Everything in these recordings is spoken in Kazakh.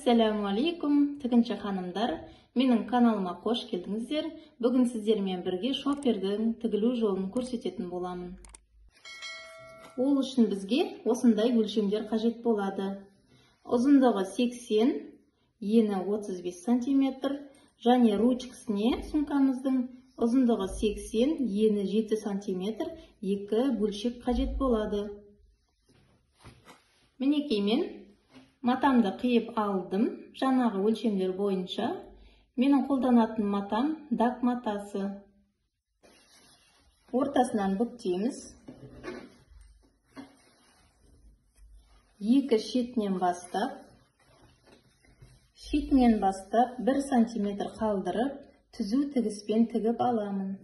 Ассаламу алейкум, тігінші ханымдар. Менің каналыма қош келдіңіздер. Бүгін сіздермен бірге шопердің тігілу жолын көрсететін боламын. Ол үшін бізге осындай өлшемдер қажет болады. Ұзындығы 80, ені 35 см, және ручкасіне сумкамыздың ұзындығы 80, ені 7 см, екі бөлшек қажет болады. Мінекей мен матамды қиып алдым, жаңағы өлшемдер бойынша. Менің қолданатын матам дак матасы. Ортасынан бүктейміз. Екі шетінен бастап 1 см қалдырып, түзу тігіспен тігіп аламын.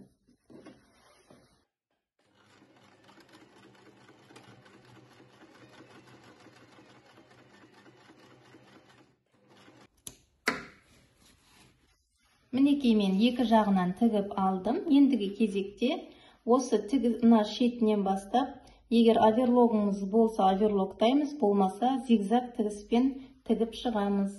Мінекей мен екі жағынан тігіп алдым. Ендігі кезекте осы мына шетінен бастап, егер оверлогыңыз болса оверлогтаймыз, болмаса зигзаг тігіспен тігіп шығамыз.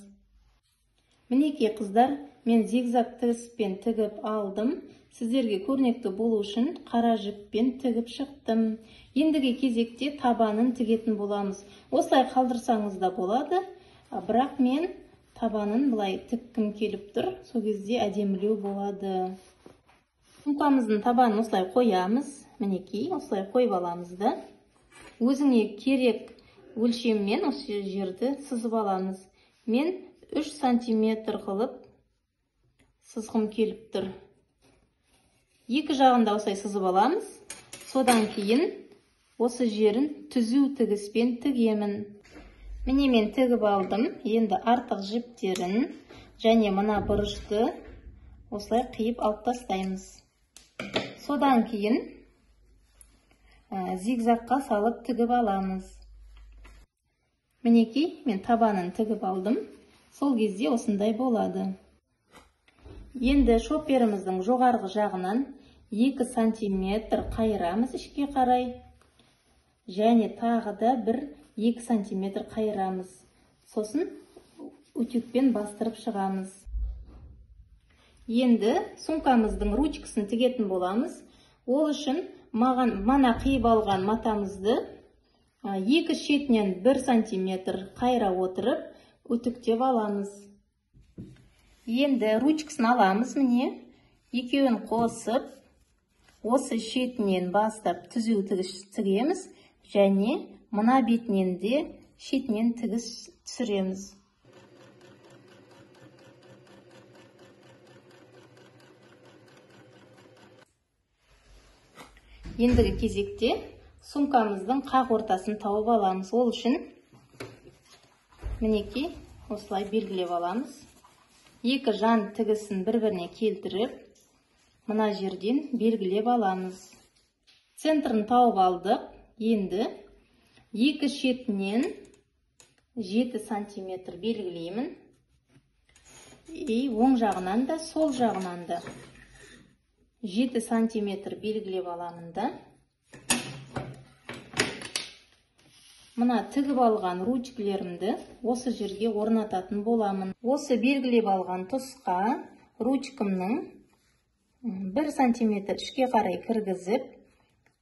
Мінекей қыздар, мен зигзаг тігіспен тігіп алдым. Сіздерге көрнекті болу үшін қара жіппен тігіп шықтым. Ендігі кезекте табанын тігетін боламыз. Осылай қалдырсаңыз да болады, бірақ мен табанын былай тіккім келіп тұр, сол кезде әдемілеу болады. Сумкамыздың табанын осылай қоямыз. Мінекей, осылай қойып аламыз да. Өзіңе керек өлшеммен осы жерді сызып аламыз. Мен 3 см қылып сызғым келіп тұр. Екі жағында осылай сызып аламыз. Содан кейін осы жерін түзу тігіспен тігемін. Міне мен тігіп алдым. Енді артық жіптерін және мына бұрышты осылай қиып алып тастаймыз. Содан кейін зигзагқа салып тігіп аламыз. Мінекей мен табанын тігіп алдым. Сол кезде осындай болады. Енді шоперіміздің жоғарғы жағынан 2 см қайырамыз ішке қарай. Және тағы да 2 см қайырамыз. Сосын утюгпен бастырып шығамыз. Енді сумкамыздың ручкасын тігетін боламыз. Ол үшін мана қиып алған матамызды екі шетінен 1 см қайыра отырып, үтіктеп аламыз. Енді ручкасын аламыз, міне, екеуін қосып, осы шетінен бастап түзу тігіс тігеміз, және мына бетінен де шетінен тігіс түсіреміз. Ендігі кезекте сумкамыздың қақ ортасын тауып аламыз. Ол үшін мінекей осылай белгілеп аламыз. Екі жан тігісін бір-біріне келтіріп, мына жерден белгілеп аламыз. Центрін тауып алдық. Енді екі шетінен 7 см белгілеймін. Оң жағынан да, сол жағынан да 7 см белгілеп аламын да. Мына тігіп алған ручкалерімді осы жерге орнататын боламын. Осы белгілеп алған тұсқа ручкамның 1 см ішке қарай кіргізіп,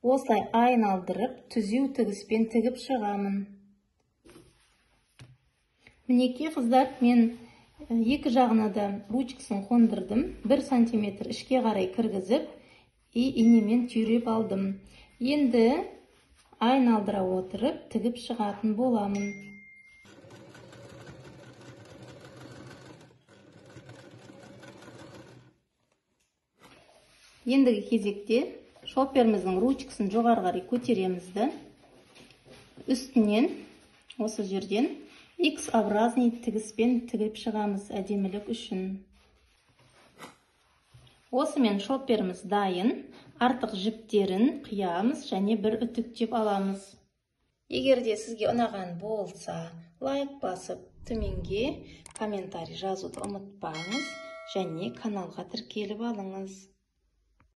осылай айналдырып, түзу тігіспен тігіп шығамын. Мінекей қыздар, мен екі жағына да ручкасын қондырдым. 1 см ішке қарай кіргізіп, инемен түйреп алдым. Енді айналдыра отырып, тігіп шығатын боламын. Ендігі кезекте шоперіміздің ручкасын жоғары қарай көтеремізді. Үстінен, осы жерден X-образный тігіспен тігіп шығамыз әдемілік үшін. Осымен шоперіміз дайын. Артық жіптерін қиямыз және бір үтіктеп аламыз. Егер де сізге ұнаған болса, лайк басып, төменге комментарий жазуды ұмытпаңыз және каналға тіркеліп алыңыз.